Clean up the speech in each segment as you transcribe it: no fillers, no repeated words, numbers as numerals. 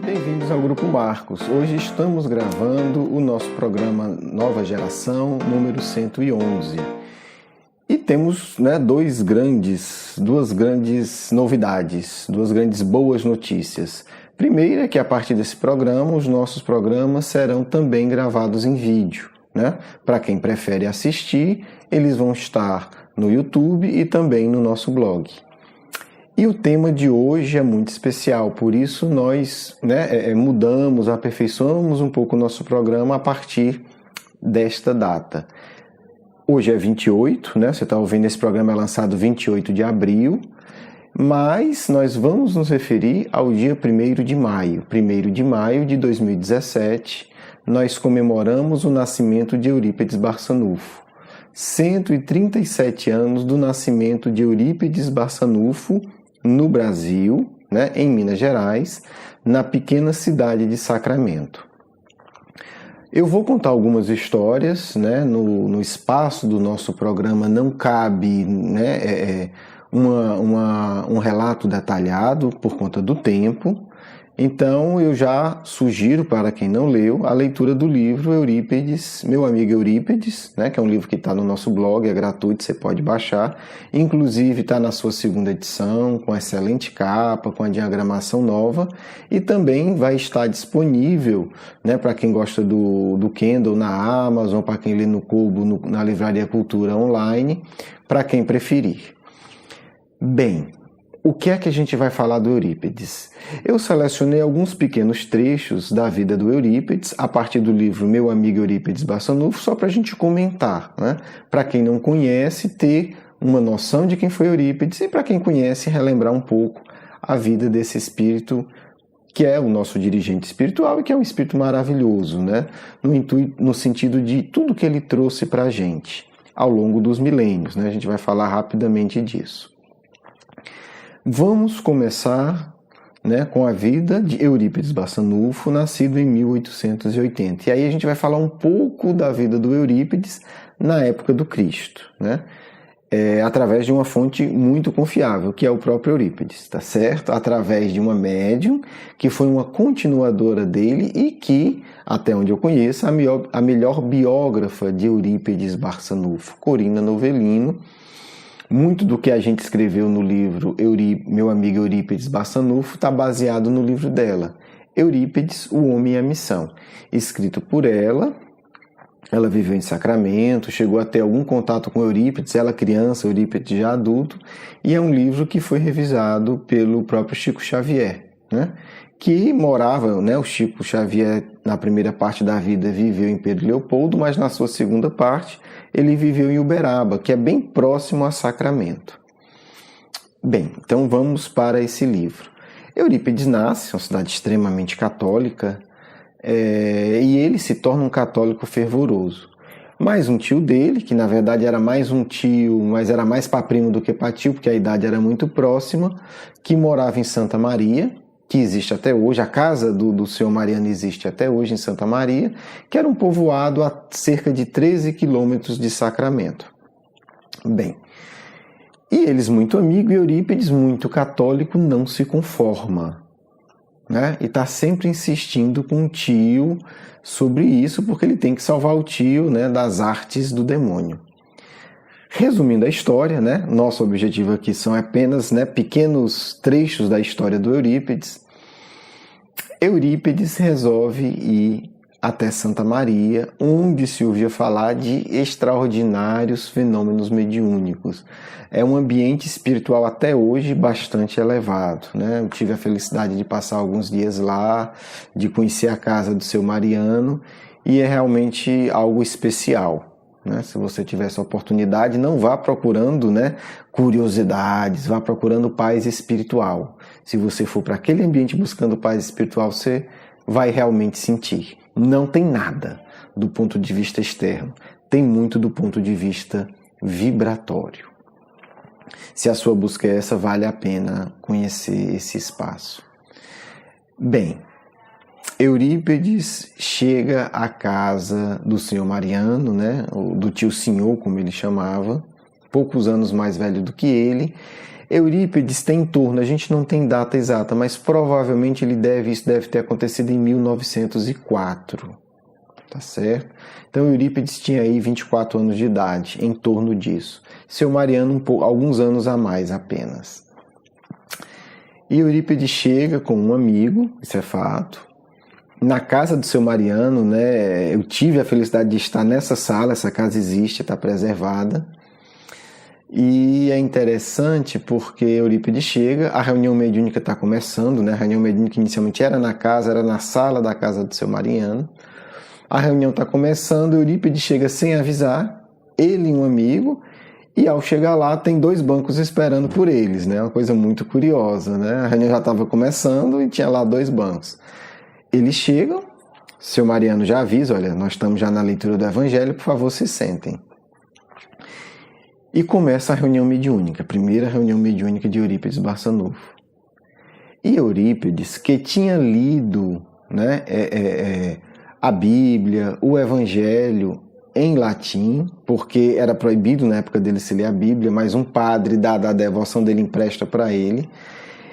Bem-vindos ao Grupo Marcos. Hoje estamos gravando o nosso programa Nova Geração, número 111. E temos duas grandes novidades, duas grandes boas notícias. Primeiro é que a partir desse programa, os nossos programas serão também gravados em vídeo. Para quem prefere assistir, eles vão estar no YouTube e também no nosso blog. E o tema de hoje é muito especial, por isso nós mudamos, aperfeiçoamos um pouco o nosso programa a partir desta data. Hoje é 28, você está ouvindo esse programa, é lançado 28 de abril, mas nós vamos nos referir ao dia 1º de maio. 1º de maio de 2017, nós comemoramos o nascimento de Eurípides Barçanufo. 137 anos do nascimento de Eurípides Barçanufo no Brasil, em Minas Gerais, na pequena cidade de Sacramento. Eu vou contar algumas histórias, no espaço do nosso programa não cabe um relato detalhado por conta do tempo. Então eu já sugiro para quem não leu a leitura do livro Eurípides, Meu Amigo Eurípides, que é um livro que está no nosso blog, é gratuito, você pode baixar. Inclusive está na sua segunda edição, com excelente capa, com a diagramação nova, e também vai estar disponível para quem gosta do Kindle na Amazon, para quem lê no Kobo, na Livraria Cultura online, para quem preferir. Bem, o que é que a gente vai falar do Eurípides? Eu selecionei alguns pequenos trechos da vida do Eurípides, a partir do livro Meu Amigo Eurípides Barçanufo, só para a gente comentar, Para quem não conhece, ter uma noção de quem foi Eurípides, e para quem conhece, relembrar um pouco a vida desse espírito, que é o nosso dirigente espiritual e que é um espírito maravilhoso, no sentido de tudo que ele trouxe para a gente ao longo dos milênios, A gente vai falar rapidamente disso. Vamos começar com a vida de Eurípides Barçanufo, nascido em 1880. E aí a gente vai falar um pouco da vida do Eurípides na época do Cristo, através de uma fonte muito confiável, que é o próprio Eurípides, tá certo? Através de uma médium, que foi uma continuadora dele e que, até onde eu conheço, a melhor biógrafa de Eurípides Barçanufo, Corina Novellino. Muito do que a gente escreveu no livro Meu Amigo Eurípides Barçanufo está baseado no livro dela, Eurípides, o Homem e a Missão, escrito por ela. Ela viveu em Sacramento, chegou a ter algum contato com Eurípides, ela criança, Eurípides já adulto, e é um livro que foi revisado pelo próprio Chico Xavier, que morava, o Chico Xavier na primeira parte da vida viveu em Pedro Leopoldo, mas na sua segunda parte ele viveu em Uberaba, que é bem próximo a Sacramento. Bem, então vamos para esse livro. Eurípides nasce, uma cidade extremamente católica, e ele se torna um católico fervoroso. Mas um tio dele, que na verdade era mais um tio, mas era mais para primo do que para tio, porque a idade era muito próxima, que morava em Santa Maria, que existe até hoje, a casa do senhor Mariano existe até hoje em Santa Maria, que era um povoado a cerca de 13 quilômetros de Sacramento. Bem, e eles muito amigos, e Eurípides, muito católico, não se conforma, e está sempre insistindo com o tio sobre isso, porque ele tem que salvar o tio das artes do demônio. Resumindo a história, nosso objetivo aqui são apenas pequenos trechos da história do Eurípides. Eurípides resolve ir até Santa Maria, onde se ouvia falar de extraordinários fenômenos mediúnicos. É um ambiente espiritual até hoje bastante elevado. Eu tive a felicidade de passar alguns dias lá, de conhecer a casa do seu Mariano, e é realmente algo especial. Se você tiver essa oportunidade, não vá procurando curiosidades, vá procurando paz espiritual. Se você for para aquele ambiente buscando paz espiritual, você vai realmente sentir. Não tem nada do ponto de vista externo, tem muito do ponto de vista vibratório. Se a sua busca é essa, vale a pena conhecer esse espaço. Bem, Eurípides chega à casa do senhor Mariano, do tio senhor, como ele chamava, poucos anos mais velho do que ele. Eurípides tem em torno, a gente não tem data exata, mas provavelmente isso deve ter acontecido em 1904, tá certo? Então Eurípides tinha aí 24 anos de idade, em torno disso. Seu Mariano alguns anos a mais apenas. E Eurípides chega com um amigo, isso é fato, na casa do seu Mariano, né? Eu tive a felicidade de estar nessa sala, essa casa existe, está preservada. E é interessante porque Eurípides chega, a reunião mediúnica está começando, né? A reunião mediúnica inicialmente era na sala da casa do seu Mariano. A reunião está começando, Eurípides chega sem avisar, ele e um amigo, e ao chegar lá tem 2 bancos esperando por eles, né? Uma coisa muito curiosa, né? A reunião já estava começando e tinha lá 2 bancos. Eles chegam, seu Mariano já avisa, olha, nós estamos já na leitura do Evangelho, por favor, se sentem. E começa a reunião mediúnica, a primeira reunião mediúnica de Eurípides Barçanufo. E Eurípides, que tinha lido, né, a Bíblia, o Evangelho em latim, porque era proibido na época dele se ler a Bíblia, mas um padre, dada a devoção dele, empresta para ele.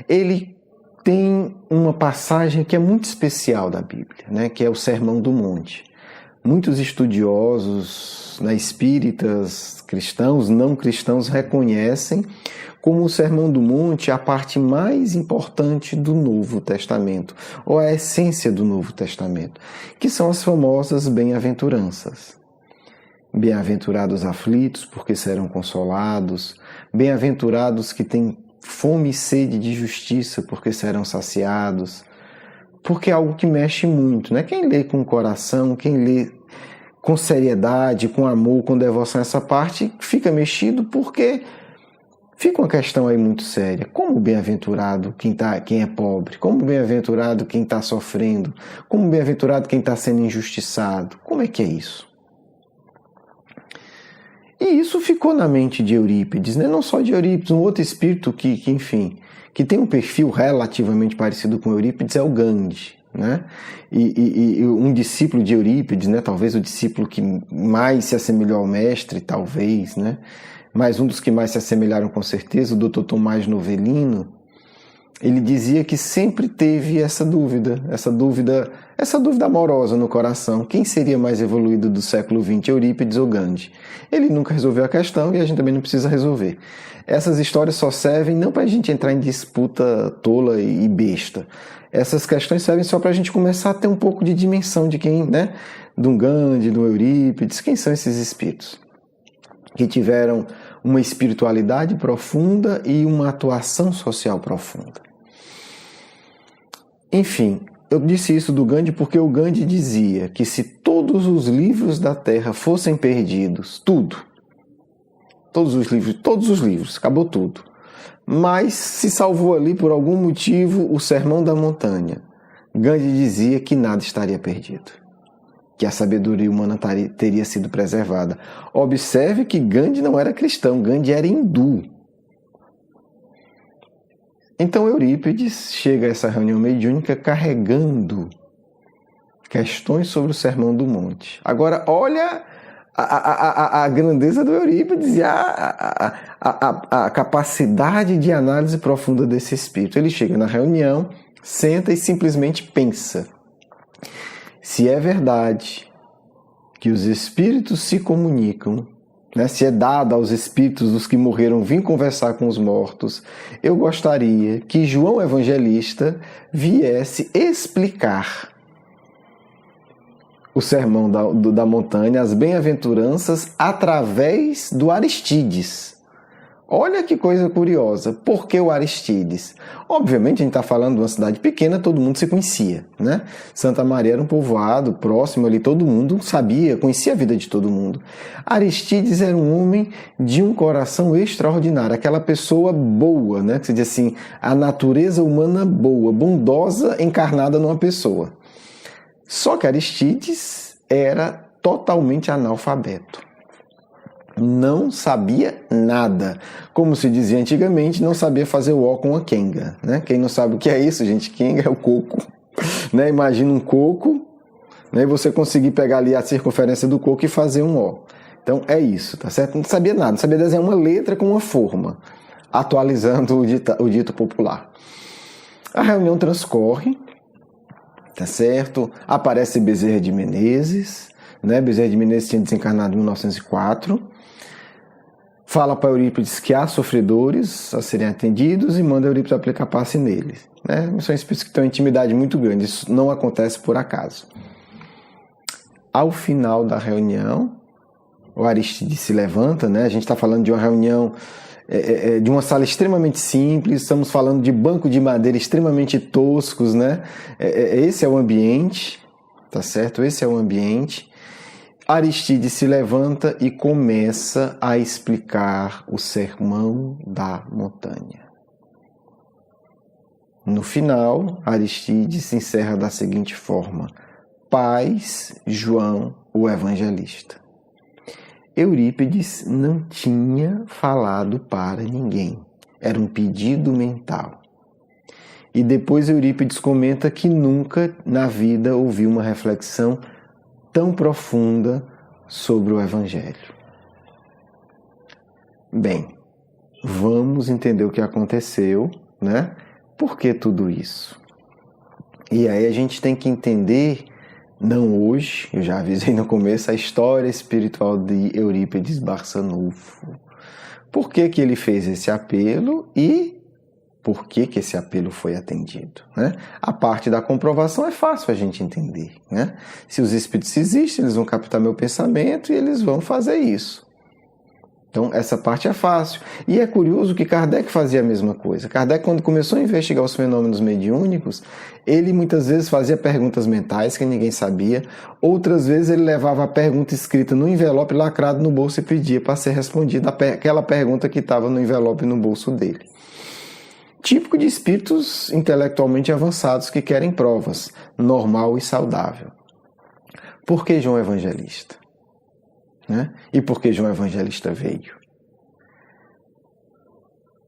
Ele tem uma passagem que é muito especial da Bíblia, né, que é o Sermão do Monte. Muitos estudiosos, né, espíritas, cristãos, não cristãos, reconhecem como o Sermão do Monte a parte mais importante do Novo Testamento, ou a essência do Novo Testamento, que são as famosas bem-aventuranças. Bem-aventurados aflitos, porque serão consolados. Bem-aventurados que têm fome e sede de justiça, porque serão saciados. Porque é algo que mexe muito, né? Quem lê com o coração, quem lê com seriedade, com amor, com devoção essa parte, fica mexido porque fica uma questão aí muito séria. Como bem-aventurado quem é pobre? Como bem-aventurado quem está sofrendo? Como bem-aventurado quem está sendo injustiçado? Como é que é isso? E isso ficou na mente de Eurípides, né? Não só de Eurípides, um outro espírito que tem um perfil relativamente parecido com Eurípides é o Gandhi, né? E um discípulo de Eurípides, né? Talvez o discípulo que mais se assemelhou ao mestre, talvez, né? Mas um dos que mais se assemelharam com certeza, o Dr. Tomás Novellino, ele dizia que sempre teve essa dúvida amorosa no coração. Quem seria mais evoluído do século XX, Eurípides ou Gandhi? Ele nunca resolveu a questão e a gente também não precisa resolver. Essas histórias só servem não para a gente entrar em disputa tola e besta. Essas questões servem só para a gente começar a ter um pouco de dimensão de quem, né? Do Gandhi, do Eurípides, quem são esses espíritos? Que tiveram uma espiritualidade profunda e uma atuação social profunda. Enfim, eu disse isso do Gandhi porque o Gandhi dizia que se todos os livros da Terra fossem perdidos, todos os livros, acabou tudo. Mas se salvou ali por algum motivo o Sermão da Montanha. Gandhi dizia que nada estaria perdido, que a sabedoria humana teria sido preservada. Observe que Gandhi não era cristão, Gandhi era hindu. Então Eurípides chega a essa reunião mediúnica carregando questões sobre o Sermão do Monte. Agora, olha a grandeza do Eurípides e a capacidade de análise profunda desse espírito. Ele chega na reunião, senta e simplesmente pensa. Se é verdade que os espíritos se comunicam, né, se é dado aos espíritos dos que morreram vir conversar com os mortos, eu gostaria que João Evangelista viesse explicar o Sermão da Montanha, as bem-aventuranças, através do Aristides. Olha que coisa curiosa. Por que o Aristides? Obviamente, a gente está falando de uma cidade pequena, todo mundo se conhecia, né? Santa Maria era um povoado próximo ali, todo mundo sabia, conhecia a vida de todo mundo. Aristides era um homem de um coração extraordinário, aquela pessoa boa, né? Que se diz assim, a natureza humana boa, bondosa encarnada numa pessoa. Só que Aristides era totalmente analfabeto. Não sabia nada. Como se dizia antigamente, não sabia fazer o ó com a quenga, né? Quem não sabe o que é isso, gente, quenga é o coco, né? Imagina um coco, né? E você conseguir pegar ali a circunferência do coco e fazer um ó. Então é isso, tá certo? Não sabia nada, não sabia desenhar uma letra com uma forma. atualizando o dito popular. A reunião transcorre, tá certo? Aparece Bezerra de Menezes, né? Bezerra de Menezes tinha desencarnado em 1904. Fala para Eurípides que há sofredores a serem atendidos e manda Eurípides aplicar passe neles. Né? São espíritos que têm uma intimidade muito grande, isso não acontece por acaso. Ao final da reunião, o Aristides se levanta, né? A gente está falando de uma reunião, de uma sala extremamente simples, estamos falando de banco de madeira extremamente toscos, né? Esse é o ambiente, tá certo? Esse é o ambiente. Aristides se levanta e começa a explicar o sermão da montanha. No final, Aristides encerra da seguinte forma: Paz, João, o evangelista. Eurípides não tinha falado para ninguém. Era um pedido mental. E depois Eurípides comenta que nunca na vida ouviu uma reflexão tão profunda sobre o Evangelho. Bem, vamos entender o que aconteceu, né? Por que tudo isso? E aí a gente tem que entender, não hoje, eu já avisei no começo, a história espiritual de Eurípides Barçanufo. Por que que ele fez esse apelo e por que que esse apelo foi atendido, né? A parte da comprovação é fácil a gente entender, né? Se os espíritos existem, eles vão captar meu pensamento e eles vão fazer isso. Então, essa parte é fácil. E é curioso que Kardec fazia a mesma coisa. Kardec, quando começou a investigar os fenômenos mediúnicos, ele muitas vezes fazia perguntas mentais que ninguém sabia, outras vezes ele levava a pergunta escrita no envelope lacrado no bolso e pedia para ser respondida aquela pergunta que estava no envelope no bolso dele. Típico de espíritos intelectualmente avançados que querem provas, normal e saudável. Por que João Evangelista? Né? E por que João Evangelista veio?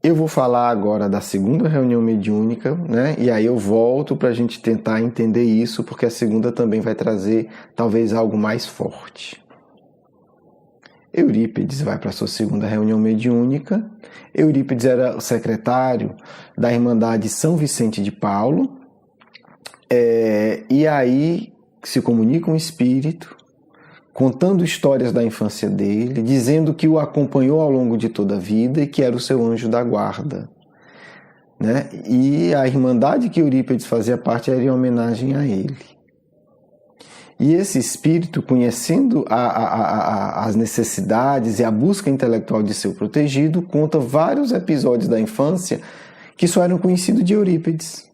Eu vou falar agora da segunda reunião mediúnica, né? E aí eu volto para a gente tentar entender isso, porque a segunda também vai trazer talvez algo mais forte. Eurípides vai para a sua segunda reunião mediúnica. Eurípides era o secretário da Irmandade São Vicente de Paulo. E aí se comunica um espírito, contando histórias da infância dele, dizendo que o acompanhou ao longo de toda a vida e que era o seu anjo da guarda. Né? E a Irmandade que Eurípides fazia parte era em homenagem a ele. E esse espírito, conhecendo as necessidades e a busca intelectual de seu protegido, conta vários episódios da infância que só eram conhecidos de Eurípides.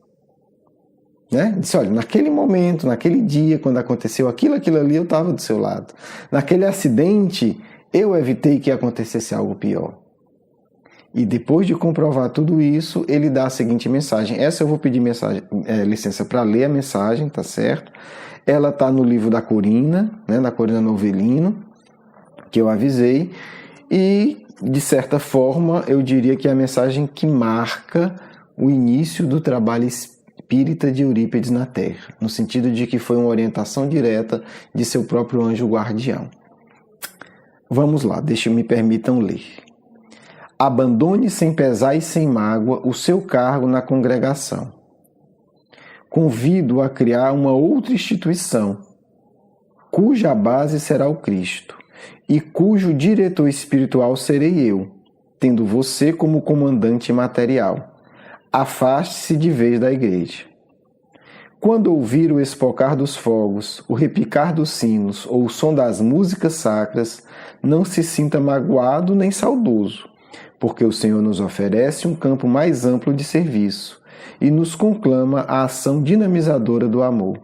Né? Disse, olha, naquele momento, naquele dia, quando aconteceu aquilo ali, eu estava do seu lado. Naquele acidente, eu evitei que acontecesse algo pior. E depois de comprovar tudo isso, ele dá a seguinte mensagem. Essa eu vou pedir licença para ler a mensagem, tá certo? Ela está no livro da Corina, né, da Corina Novelino, que eu avisei, e, de certa forma, eu diria que é a mensagem que marca o início do trabalho espírita de Eurípides na Terra, no sentido de que foi uma orientação direta de seu próprio anjo guardião. Vamos lá, me permitam ler. Abandone sem pesar e sem mágoa o seu cargo na congregação. Convido a criar uma outra instituição, cuja base será o Cristo, e cujo diretor espiritual serei eu, tendo você como comandante material. Afaste-se de vez da igreja. Quando ouvir o espocar dos fogos, o repicar dos sinos ou o som das músicas sacras, não se sinta magoado nem saudoso, porque o Senhor nos oferece um campo mais amplo de serviço e nos conclama a ação dinamizadora do amor.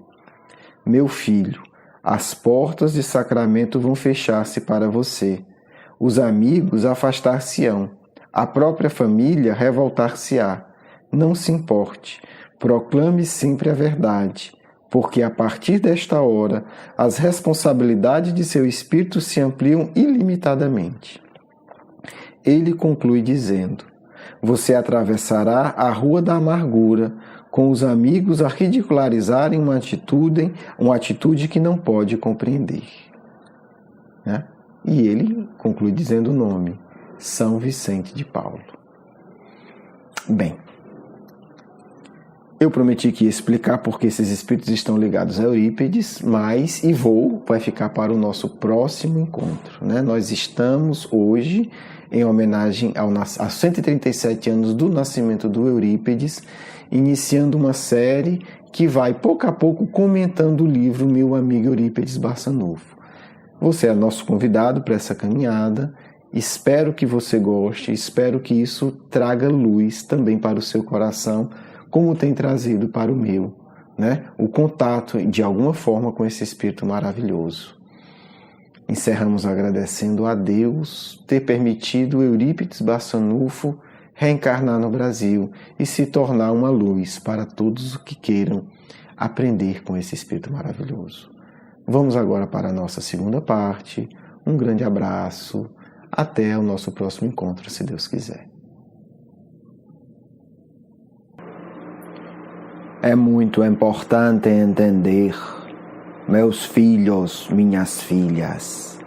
Meu filho, as portas de sacramento vão fechar-se para você. Os amigos afastar-se-ão. A própria família revoltar-se-á. Não se importe. Proclame sempre a verdade, porque a partir desta hora as responsabilidades de seu espírito se ampliam ilimitadamente. Ele conclui dizendo: você atravessará a rua da amargura, com os amigos a ridicularizarem uma atitude que não pode compreender. Né? E ele conclui dizendo o nome: São Vicente de Paulo. Bem, eu prometi que ia explicar porque esses espíritos estão ligados a Eurípides, mas vai ficar para o nosso próximo encontro, né? Nós estamos hoje em homenagem aos 137 anos do nascimento do Eurípides, iniciando uma série que vai pouco a pouco comentando o livro Meu Amigo Eurípides Barçanufo. Você é nosso convidado para essa caminhada. Espero que você goste, espero que isso traga luz também para o seu coração, como tem trazido para o meu, né? O contato, de alguma forma, com esse Espírito maravilhoso. Encerramos agradecendo a Deus ter permitido Eurípides Barçanufo reencarnar no Brasil e se tornar uma luz para todos que queiram aprender com esse Espírito maravilhoso. Vamos agora para a nossa segunda parte. Um grande abraço. Até o nosso próximo encontro, se Deus quiser. É muito importante entender, meus filhos, minhas filhas,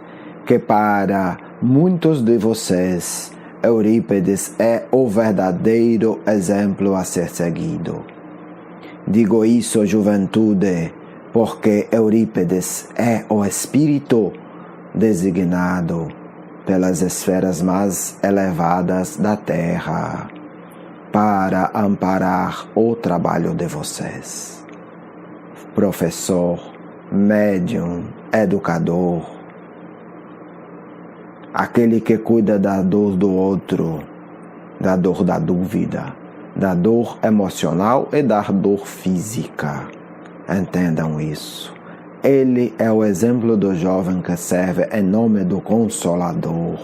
que para muitos de vocês, Eurípides é o verdadeiro exemplo a ser seguido. Digo isso, juventude, porque Eurípides é o espírito designado pelas esferas mais elevadas da Terra para amparar o trabalho de vocês. Professor, médium, educador, aquele que cuida da dor do outro, da dor da dúvida, da dor emocional e da dor física. Entendam isso. Ele é o exemplo do jovem que serve em nome do Consolador.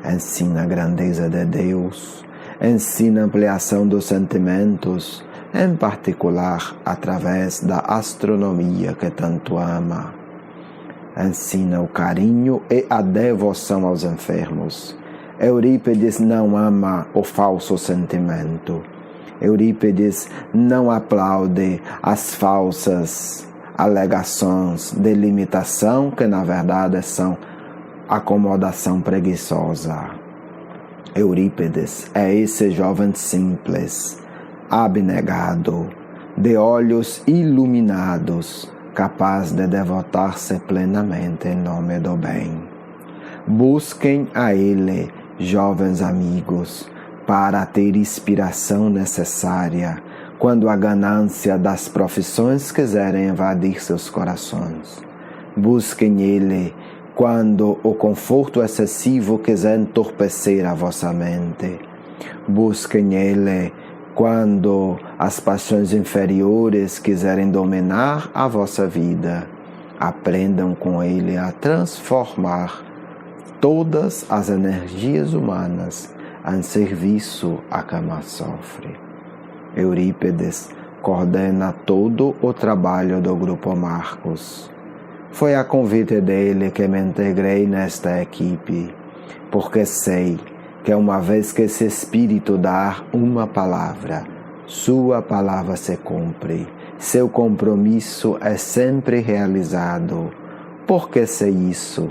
Ensina a grandeza de Deus, ensina a ampliação dos sentimentos, em particular através da astronomia que tanto ama. Ensina o carinho e a devoção aos enfermos. Eurípides não ama o falso sentimento. Eurípides não aplaude as falsas alegações de limitação que na verdade são acomodação preguiçosa. Eurípides é esse jovem simples, abnegado, de olhos iluminados, capaz de devotar-se plenamente em nome do bem. Busquem a ele, jovens amigos, para ter inspiração necessária quando a ganância das profissões quiserem invadir seus corações. Busquem ele quando o conforto excessivo quiser entorpecer a vossa mente. Busquem ele quando as paixões inferiores quiserem dominar a vossa vida. Aprendam com ele a transformar todas as energias humanas em serviço a quem mais sofre. Eurípides coordena todo o trabalho do Grupo Marcos. Foi a convite dele que me integrei nesta equipe, porque sei que uma vez que esse Espírito dá uma palavra, sua palavra se cumpre, seu compromisso é sempre realizado. Por que sei isso?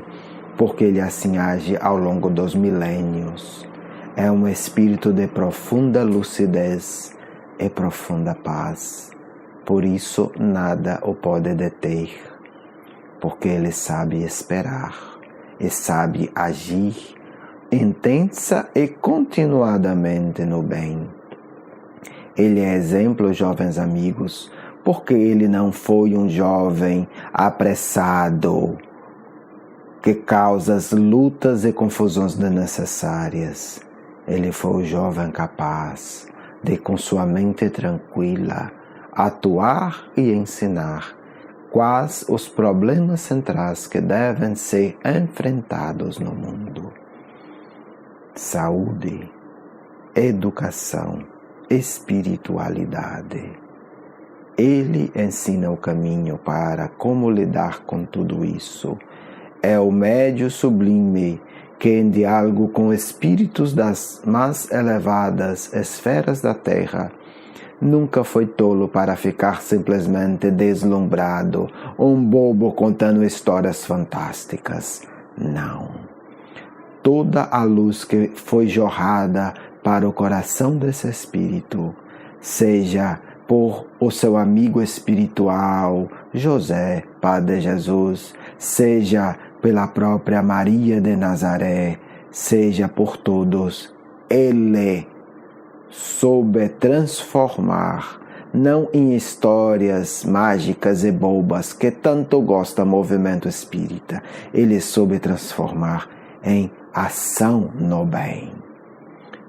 Porque ele assim age ao longo dos milênios. É um espírito de profunda lucidez e profunda paz. Por isso nada o pode deter, porque ele sabe esperar e sabe agir intensa e continuadamente no bem. Ele é exemplo, jovens amigos, porque ele não foi um jovem apressado que causa as lutas e confusões desnecessárias. Ele foi o jovem capaz de, com sua mente tranquila, atuar e ensinar quais os problemas centrais que devem ser enfrentados no mundo. Saúde, educação, espiritualidade. Ele ensina o caminho para como lidar com tudo isso. É o médio sublime que, em diálogo com espíritos das mais elevadas esferas da Terra, nunca foi tolo para ficar simplesmente deslumbrado, um bobo contando histórias fantásticas. Não. Toda a luz que foi jorrada para o coração desse espírito, seja por o seu amigo espiritual, José, Padre Jesus, seja pela própria Maria de Nazaré, seja por todos, Ele soube transformar, não em histórias mágicas e bobas que tanto gosta o movimento espírita, Ele soube transformar em ação no bem,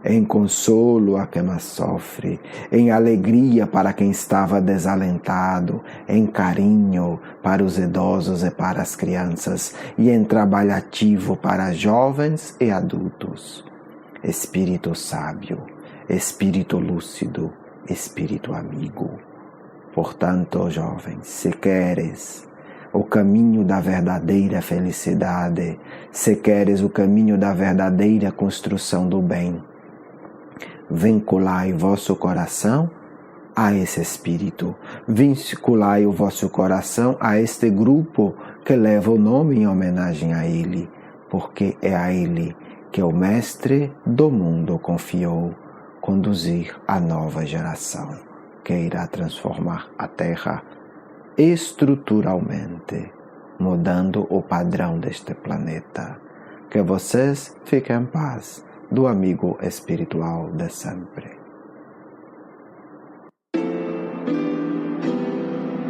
em consolo a quem mais sofre, em alegria para quem estava desalentado, em carinho para os idosos e para as crianças, e em trabalho ativo para jovens e adultos. Espírito sábio, espírito lúcido, espírito amigo. Portanto, jovens, se queres o caminho da verdadeira felicidade, se queres o caminho da verdadeira construção do bem, vinculai vosso coração a esse espírito, vinculai o vosso coração a este grupo que leva o nome em homenagem a ele, porque é a ele que o Mestre do mundo confiou conduzir a nova geração, que irá transformar a Terra estruturalmente, mudando o padrão deste planeta. Que vocês fiquem em paz, do amigo espiritual de sempre.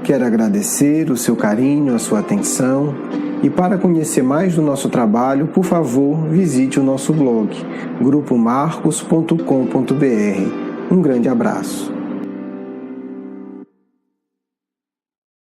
Quero agradecer o seu carinho, a sua atenção, e para conhecer mais do nosso trabalho, por favor, visite o nosso blog, grupomarcos.com.br. Um grande abraço.